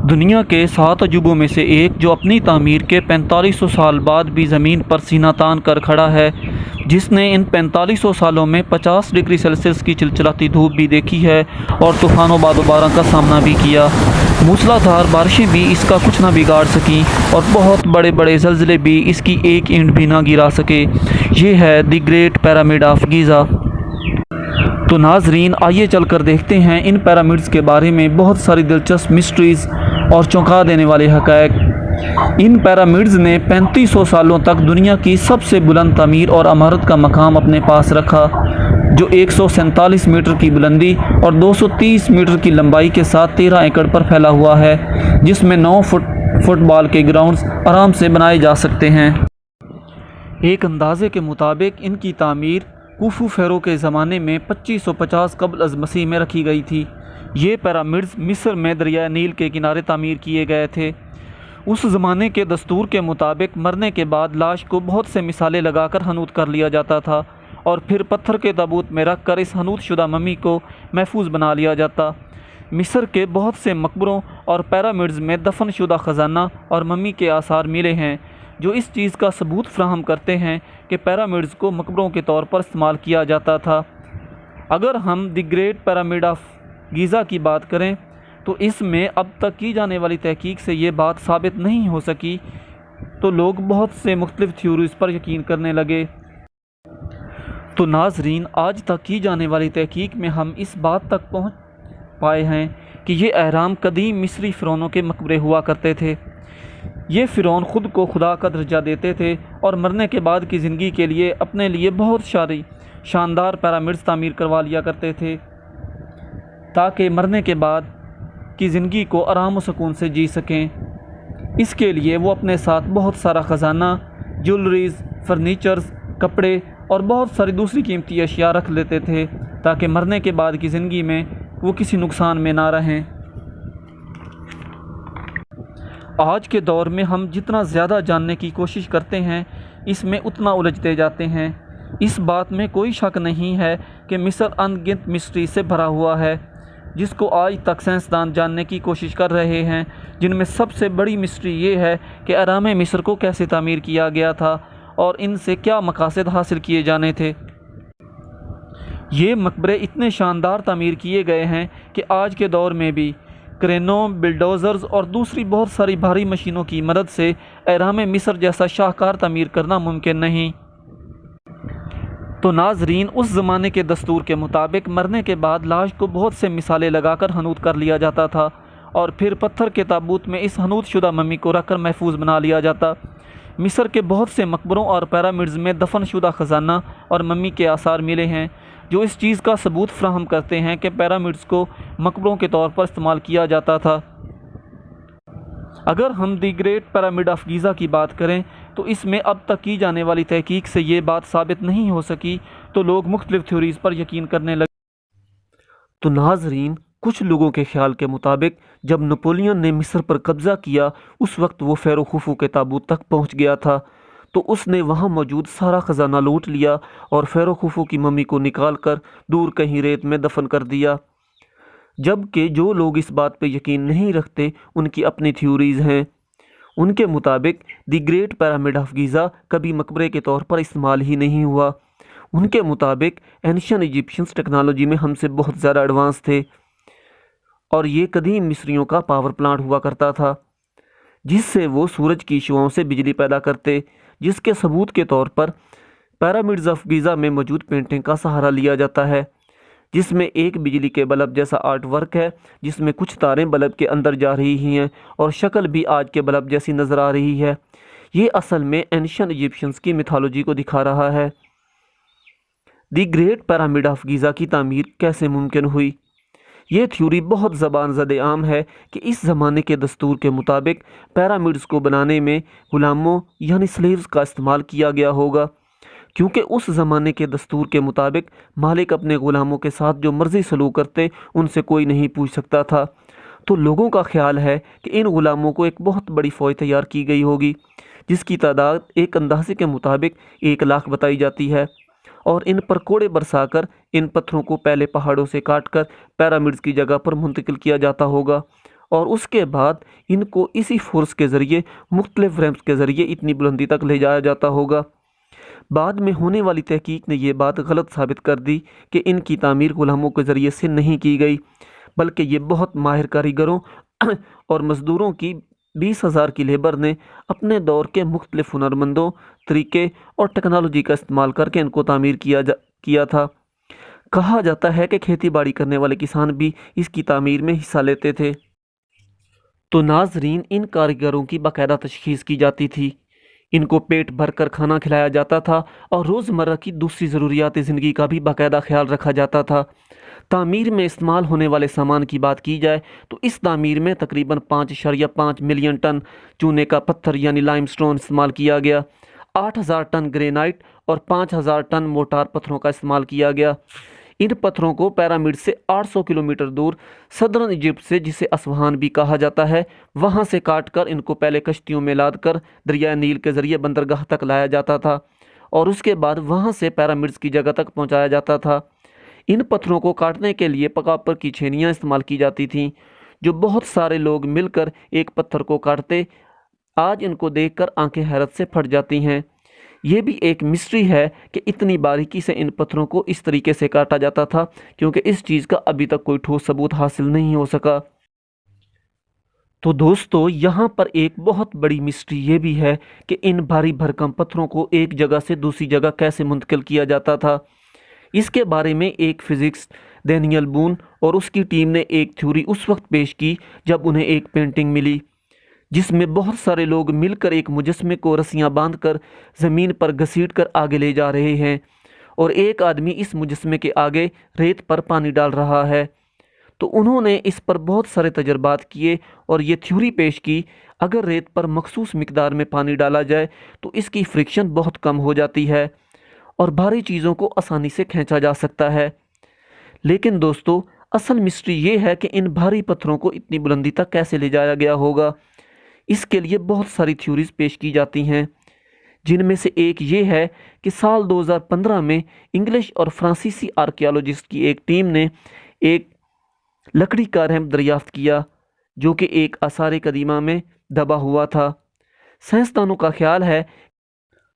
دنیا کے 7 عجوبوں میں سے ایک جو اپنی تعمیر کے 4500 سال بعد بھی زمین پر سینہ تان کر کھڑا ہے، جس نے ان 4500 سالوں میں 50 ڈگری سیلسیس کی چلچلاتی دھوپ بھی دیکھی ہے اور طوفان و باد و باران کا سامنا بھی کیا۔ موسلا دھار بارشیں بھی اس کا کچھ نہ بگاڑ سکیں اور بہت بڑے بڑے زلزلے بھی اس کی ایک اینٹ بھی نہ گرا سکے۔ یہ ہے دی گریٹ پیرامڈ آف گیزا۔ تو ناظرین، آئیے چل کر دیکھتے ہیں ان پیرامڈز کے بارے میں بہت ساری دلچسپ مسٹریز اور چونکا دینے والے حقائق۔ ان پیرامڈز نے 3500 سالوں تک دنیا کی سب سے بلند تعمیر اور عمارت کا مقام اپنے پاس رکھا، جو 147 میٹر کی بلندی اور 230 میٹر کی لمبائی کے ساتھ 13 ایکڑ پر پھیلا ہوا ہے، جس میں 9 فٹ بال کے گراؤنڈز آرام سے بنائے جا سکتے ہیں۔ ایک اندازے کے مطابق ان کی تعمیر خوفو فیرو کے زمانے میں 2550 قبل از مسیح میں رکھی گئی تھی۔ یہ پیرامڈز مصر میں دریائے نیل کے کنارے تعمیر کیے گئے تھے۔ اس زمانے کے دستور کے مطابق مرنے کے بعد لاش کو بہت سے مثالیں لگا کر حنوط کر لیا جاتا تھا اور پھر پتھر کے تابوت میں رکھ کر اس حنوط شدہ ممی کو محفوظ بنا لیا جاتا۔ مصر کے بہت سے مقبروں اور پیرامڈز میں دفن شدہ خزانہ اور ممی کے آثار ملے ہیں، جو اس چیز کا ثبوت فراہم کرتے ہیں کہ پیرامڈز کو مقبروں کے طور پر استعمال کیا جاتا تھا۔ اگر ہم دی گریٹ پیرامڈ آف گیزا کی بات کریں تو اس میں اب تک کی جانے والی تحقیق سے یہ بات ثابت نہیں ہو سکی، تو لوگ بہت سے مختلف تھیوریز پر یقین کرنے لگے۔ تو ناظرین، آج تک کی جانے والی تحقیق میں ہم اس بات تک پہنچ پائے ہیں کہ یہ اہرام قدیم مصری فرعونوں کے مقبرے ہوا کرتے تھے۔ یہ فرعون خود کو خدا کا درجہ دیتے تھے اور مرنے کے بعد کی زندگی کے لیے اپنے لیے بہت ساری شاندار پیرامڈز تعمیر کروا لیا کرتے تھے، تاکہ مرنے کے بعد کی زندگی کو آرام و سکون سے جی سکیں۔ اس کے لیے وہ اپنے ساتھ بہت سارا خزانہ، جولریز، فرنیچرز، کپڑے اور بہت ساری دوسری قیمتی اشیاء رکھ لیتے تھے، تاکہ مرنے کے بعد کی زندگی میں وہ کسی نقصان میں نہ رہیں۔ آج کے دور میں ہم جتنا زیادہ جاننے کی کوشش کرتے ہیں، اس میں اتنا الجھتے جاتے ہیں۔ اس بات میں کوئی شک نہیں ہے کہ مصر ان گنت مسٹری سے بھرا ہوا ہے، جس کو آج تک سائنسدان جاننے کی کوشش کر رہے ہیں، جن میں سب سے بڑی مسٹری یہ ہے کہ اہرام مصر کو کیسے تعمیر کیا گیا تھا اور ان سے کیا مقاصد حاصل کیے جانے تھے۔ یہ مقبرے اتنے شاندار تعمیر کیے گئے ہیں کہ آج کے دور میں بھی کرینوں، بلڈوزرز اور دوسری بہت ساری بھاری مشینوں کی مدد سے اہرام مصر جیسا شاہکار تعمیر کرنا ممکن نہیں۔ تو ناظرین، اس زمانے کے دستور کے مطابق مرنے کے بعد لاش کو بہت سے مثالیں لگا کر حنوط کر لیا جاتا تھا اور پھر پتھر کے تابوت میں اس حنوط شدہ ممی کو رکھ کر محفوظ بنا لیا جاتا۔ مصر کے بہت سے مقبروں اور پیرامڈز میں دفن شدہ خزانہ اور ممی کے آثار ملے ہیں، جو اس چیز کا ثبوت فراہم کرتے ہیں کہ پیرامڈز کو مقبروں کے طور پر استعمال کیا جاتا تھا۔ اگر ہم دی گریٹ پیرامڈ آف گیزا کی بات کریں تو اس میں اب تک کی جانے والی تحقیق سے یہ بات ثابت نہیں ہو سکی، تو لوگ مختلف تھیوریز پر یقین کرنے لگے۔ تو ناظرین، کچھ لوگوں کے خیال کے مطابق جب نپولین نے مصر پر قبضہ کیا، اس وقت وہ فیرو خوفو کے تابوت تک پہنچ گیا تھا، تو اس نے وہاں موجود سارا خزانہ لوٹ لیا اور فیرو خوفو کی ممی کو نکال کر دور کہیں ریت میں دفن کر دیا۔ جبکہ جو لوگ اس بات پہ یقین نہیں رکھتے، ان کی اپنی تھیوریز ہیں۔ ان کے مطابق دی گریٹ پیرامڈ آف گیزا کبھی مقبرے کے طور پر استعمال ہی نہیں ہوا۔ ان کے مطابق اینشین ایجپشنز ٹیکنالوجی میں ہم سے بہت زیادہ ایڈوانس تھے، اور یہ قدیم مصریوں کا پاور پلانٹ ہوا کرتا تھا، جس سے وہ سورج کی شعاؤں سے بجلی پیدا کرتے، جس کے ثبوت کے طور پر پیرامڈز آف گیزا میں موجود پینٹنگ کا سہارا لیا جاتا ہے، جس میں ایک بجلی کے بلب جیسا آرٹ ورک ہے، جس میں کچھ تاریں بلب کے اندر جا رہی ہیں اور شکل بھی آج کے بلب جیسی نظر آ رہی ہے۔ یہ اصل میں اینشین ایجپشنز کی میتھالوجی کو دکھا رہا ہے۔ دی گریٹ پیرامڈ آف گیزا کی تعمیر کیسے ممکن ہوئی؟ یہ تھیوری بہت زبان زد عام ہے کہ اس زمانے کے دستور کے مطابق پیرامڈز کو بنانے میں غلاموں یعنی سلیوز کا استعمال کیا گیا ہوگا، کیونکہ اس زمانے کے دستور کے مطابق مالک اپنے غلاموں کے ساتھ جو مرضی سلوک کرتے ان سے کوئی نہیں پوچھ سکتا تھا۔ تو لوگوں کا خیال ہے کہ ان غلاموں کو ایک بہت بڑی فوج تیار کی گئی ہوگی، جس کی تعداد ایک اندازے کے مطابق 1,00,000 بتائی جاتی ہے، اور ان پر کوڑے برسا کر ان پتھروں کو پہلے پہاڑوں سے کاٹ کر پیرامڈز کی جگہ پر منتقل کیا جاتا ہوگا اور اس کے بعد ان کو اسی فورس کے ذریعے مختلف ریمپس کے ذریعے اتنی بلندی تک لے جایا جاتا ہوگا۔ بعد میں ہونے والی تحقیق نے یہ بات غلط ثابت کر دی کہ ان کی تعمیر غلاموں کے ذریعے سے نہیں کی گئی، بلکہ یہ بہت ماہر کاریگروں اور مزدوروں کی 20,000 کی لیبر نے اپنے دور کے مختلف ہنرمندوں، طریقے اور ٹیکنالوجی کا استعمال کر کے ان کو تعمیر کیا تھا۔ کہا جاتا ہے کہ کھیتی باڑی کرنے والے کسان بھی اس کی تعمیر میں حصہ لیتے تھے۔ تو ناظرین، ان کاریگروں کی باقاعدہ تشخیص کی جاتی تھی، ان کو پیٹ بھر کر کھانا کھلایا جاتا تھا اور روزمرہ کی دوسری ضروریات زندگی کا بھی باقاعدہ خیال رکھا جاتا تھا۔ تعمیر میں استعمال ہونے والے سامان کی بات کی جائے تو اس تعمیر میں تقریباً 5.5 ملین ٹن چونے کا پتھر یعنی لائم سٹون استعمال کیا گیا، 8,000 ٹن گرینائٹ اور 5,000 ٹن موٹار پتھروں کا استعمال کیا گیا۔ ان پتھروں کو پیرامڈ سے 800 کلومیٹر دور صدرن ایجپٹ سے، جسے اسوہان بھی کہا جاتا ہے، وہاں سے کاٹ کر ان کو پہلے کشتیوں میں لاد کر دریائے نیل کے ذریعے بندرگاہ تک لایا جاتا تھا اور اس کے بعد وہاں سے پیرامڈز کی جگہ تک پہنچایا جاتا تھا۔ ان پتھروں کو کاٹنے کے لیے کاپر کی چھینیاں استعمال کی جاتی تھیں، جو بہت سارے لوگ مل کر ایک پتھر کو کاٹتے۔ آج ان کو دیکھ کر آنکھیں حیرت سے پھٹ جاتی ہیں۔ یہ بھی ایک مسٹری ہے کہ اتنی باریکی سے ان پتھروں کو اس طریقے سے کاٹا جاتا تھا، کیونکہ اس چیز کا ابھی تک کوئی ٹھوس ثبوت حاصل نہیں ہو سکا۔ تو دوستو، یہاں پر ایک بہت بڑی مسٹری یہ بھی ہے کہ ان بھاری بھرکم پتھروں کو ایک جگہ سے دوسری جگہ کیسے منتقل کیا جاتا تھا۔ اس کے بارے میں ایک فزکس ڈینیل بون اور اس کی ٹیم نے ایک تھیوری اس وقت پیش کی جب انہیں ایک پینٹنگ ملی جس میں بہت سارے لوگ مل کر ایک مجسمے کو رسیاں باندھ کر زمین پر گھسیٹ کر آگے لے جا رہے ہیں اور ایک آدمی اس مجسمے کے آگے ریت پر پانی ڈال رہا ہے۔ تو انہوں نے اس پر بہت سارے تجربات کیے اور یہ تھیوری پیش کی، اگر ریت پر مخصوص مقدار میں پانی ڈالا جائے تو اس کی فرکشن بہت کم ہو جاتی ہے اور بھاری چیزوں کو آسانی سے کھینچا جا سکتا ہے۔ لیکن دوستو، اصل مسٹری یہ ہے کہ ان بھاری پتھروں کو اتنی بلندی تک کیسے لے جایا گیا ہوگا۔ اس کے لیے بہت ساری تھیوریز پیش کی جاتی ہیں، جن میں سے ایک یہ ہے کہ سال 2015 میں انگلش اور فرانسیسی آرکیالوجسٹ کی ایک ٹیم نے ایک لکڑی کا ریمپ دریافت کیا جو کہ ایک آثار قدیمہ میں دبا ہوا تھا۔ سائنسدانوں کا خیال ہے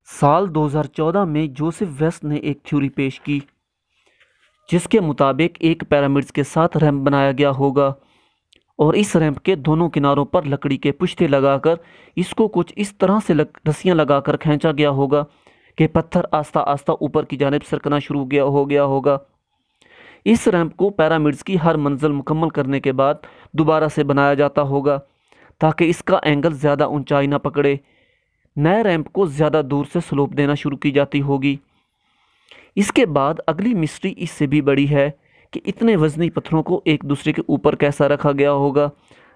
سال 2014 میں جوزف ویسٹ نے ایک تھیوری پیش کی جس کے مطابق ایک پیرامڈز کے ساتھ ریمپ بنایا گیا ہوگا اور اس ریمپ کے دونوں کناروں پر لکڑی کے پشتے لگا کر اس کو کچھ اس طرح سے رسیاں لگا کر کھینچا گیا ہوگا کہ پتھر آہستہ آہستہ اوپر کی جانب سرکنا شروع ہو گیا ہوگا۔ اس ریمپ کو پیرامڈز کی ہر منزل مکمل کرنے کے بعد دوبارہ سے بنایا جاتا ہوگا تاکہ اس کا اینگل زیادہ اونچائی نہ پکڑے۔ نئے ریمپ کو زیادہ دور سے سلوپ دینا شروع کی جاتی ہوگی۔ اس کے بعد اگلی مسٹری اس سے بھی بڑی ہے کہ اتنے وزنی پتھروں کو ایک دوسرے کے اوپر کیسا رکھا گیا ہوگا،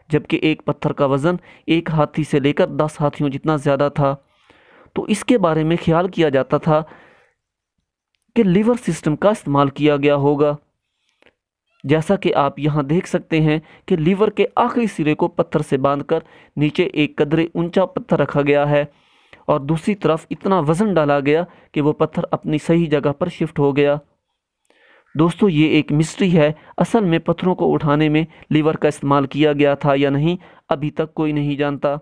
جبکہ ایک پتھر کا وزن ایک ہاتھی سے لے کر 10 ہاتھیوں جتنا زیادہ تھا۔ تو اس کے بارے میں خیال کیا جاتا تھا کہ لیور سسٹم کا استعمال کیا گیا ہوگا، جیسا کہ آپ یہاں دیکھ سکتے ہیں کہ لیور کے آخری سرے کو پتھر سے باندھ کر نیچے ایک قدرے اونچا پتھر رکھا گیا ہے اور دوسری طرف اتنا وزن ڈالا گیا کہ وہ پتھر اپنی صحیح جگہ پر شفٹ ہو گیا۔ دوستو، یہ ایک مسٹری ہے، اصل میں پتھروں کو اٹھانے میں لیور کا استعمال کیا گیا تھا یا نہیں، ابھی تک کوئی نہیں جانتا۔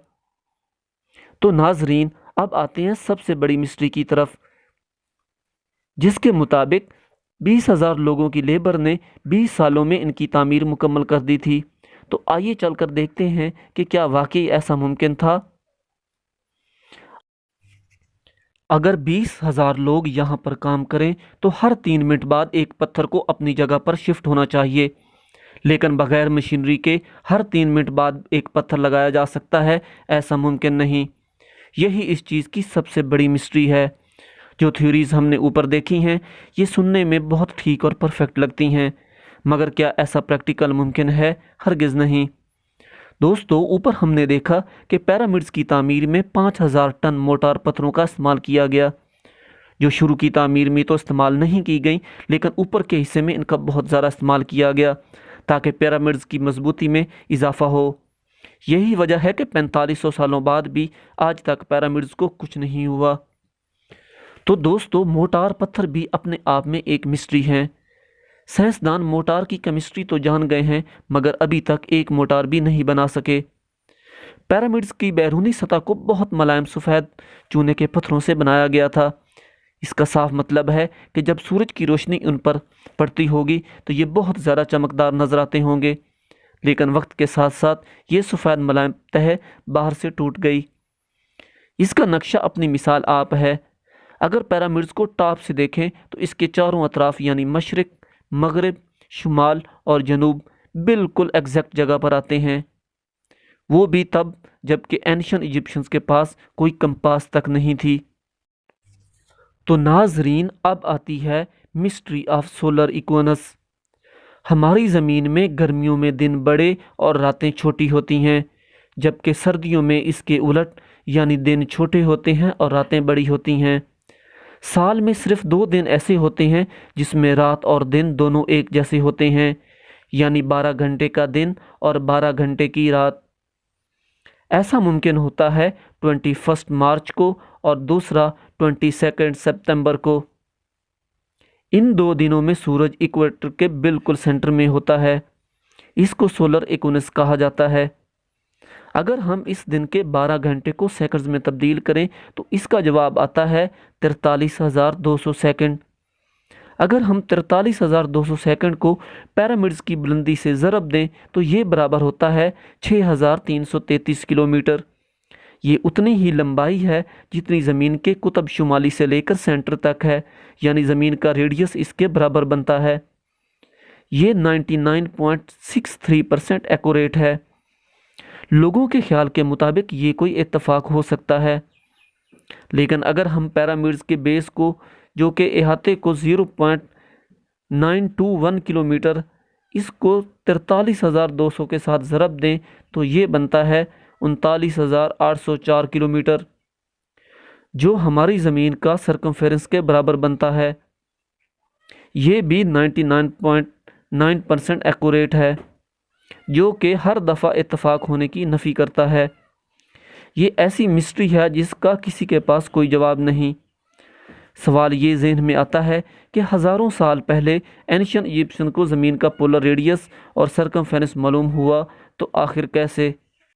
تو ناظرین، اب آتے ہیں سب سے بڑی مسٹری کی طرف، جس کے مطابق 20,000 لوگوں کی لیبر نے 20 سالوں میں ان کی تعمیر مکمل کر دی تھی۔ تو آئیے چل کر دیکھتے ہیں کہ کیا واقعی ایسا ممکن تھا۔ اگر 20,000 لوگ یہاں پر کام کریں تو ہر 3 منٹ بعد ایک پتھر کو اپنی جگہ پر شفٹ ہونا چاہیے، لیکن بغیر مشینری کے ہر 3 منٹ بعد ایک پتھر لگایا جا سکتا ہے، ایسا ممکن نہیں۔ یہی اس چیز کی سب سے بڑی مسٹری ہے۔ جو تھیوریز ہم نے اوپر دیکھی ہیں یہ سننے میں بہت ٹھیک اور پرفیکٹ لگتی ہیں، مگر کیا ایسا پریکٹیکل ممکن ہے؟ ہرگز نہیں۔ دوستو، اوپر ہم نے دیکھا کہ پیرامڈز کی تعمیر میں 5,000 ٹن موٹار پتھروں کا استعمال کیا گیا، جو شروع کی تعمیر میں تو استعمال نہیں کی گئی، لیکن اوپر کے حصے میں ان کا بہت زیادہ استعمال کیا گیا تاکہ پیرامڈز کی مضبوطی میں اضافہ ہو۔ یہی وجہ ہے کہ 4500 سالوں بعد بھی آج تک پیرامڈز کو کچھ نہیں ہوا۔ تو دوستو، موٹار پتھر بھی اپنے آپ میں ایک مسٹری ہیں۔ سائنسدان موٹار کی کیمسٹری تو جان گئے ہیں مگر ابھی تک ایک موٹار بھی نہیں بنا سکے۔ پیرامڈز کی بیرونی سطح کو بہت ملائم سفید چونے کے پتھروں سے بنایا گیا تھا۔ اس کا صاف مطلب ہے کہ جب سورج کی روشنی ان پر پڑتی ہوگی تو یہ بہت زیادہ چمکدار نظر آتے ہوں گے، لیکن وقت کے ساتھ ساتھ یہ سفید ملائم تہہ باہر سے ٹوٹ گئی۔ اس کا نقشہ اپنی مثال آپ ہے۔ اگر پیرامڈز کو ٹاپ سے دیکھیں تو اس کے چاروں اطراف یعنی مشرق، مغرب، شمال اور جنوب بالکل ایگزیکٹ جگہ پر آتے ہیں، وہ بھی تب جب کہ اینشین ایجپشنز کے پاس کوئی کمپاس تک نہیں تھی۔ تو ناظرین، اب آتی ہے مسٹری آف سولر ایکوینس۔ ہماری زمین میں گرمیوں میں دن بڑے اور راتیں چھوٹی ہوتی ہیں، جبکہ سردیوں میں اس کے الٹ یعنی دن چھوٹے ہوتے ہیں اور راتیں بڑی ہوتی ہیں۔ سال میں صرف 2 دن ایسے ہوتے ہیں جس میں رات اور دن دونوں ایک جیسے ہوتے ہیں، یعنی 12 گھنٹے کا دن اور 12 گھنٹے کی رات۔ ایسا ممکن ہوتا ہے 21 مارچ کو اور دوسرا 22 ستمبر کو۔ ان 2 دنوں میں سورج ایکویٹر کے بالکل سینٹر میں ہوتا ہے، اس کو سولر ایکوینس کہا جاتا ہے۔ اگر ہم اس دن کے 12 گھنٹے کو سیکنڈز میں تبدیل کریں تو اس کا جواب آتا ہے 43,200 سیکنڈ۔ اگر ہم 43,200 سیکنڈ کو پیرامڈز کی بلندی سے ضرب دیں تو یہ برابر ہوتا ہے 6,333 کلومیٹر۔ یہ اتنی ہی لمبائی ہے جتنی زمین کے قطب شمالی سے لے کر سینٹر تک ہے، یعنی زمین کا ریڈیس اس کے برابر بنتا ہے۔ یہ 99.63% ایکوریٹ ہے۔ لوگوں کے خیال کے مطابق یہ کوئی اتفاق ہو سکتا ہے، لیکن اگر ہم پیرامڈز کے بیس کو جو کہ احاطے کو 0.921 کلومیٹر اس کو 43,200 کے ساتھ ضرب دیں تو یہ بنتا ہے 39,804 کلومیٹر، جو ہماری زمین کا سرکمفیرنس کے برابر بنتا ہے۔ یہ بھی 99.9% ایکوریٹ ہے، جو کہ ہر دفعہ اتفاق ہونے کی نفی کرتا ہے۔ یہ ایسی مسٹری ہے جس کا کسی کے پاس کوئی جواب نہیں۔ سوال یہ ذہن میں آتا ہے کہ ہزاروں سال پہلے اینشین ایجپشن کو زمین کا پولر ریڈیس اور سرکمفیرنس معلوم ہوا تو آخر کیسے؟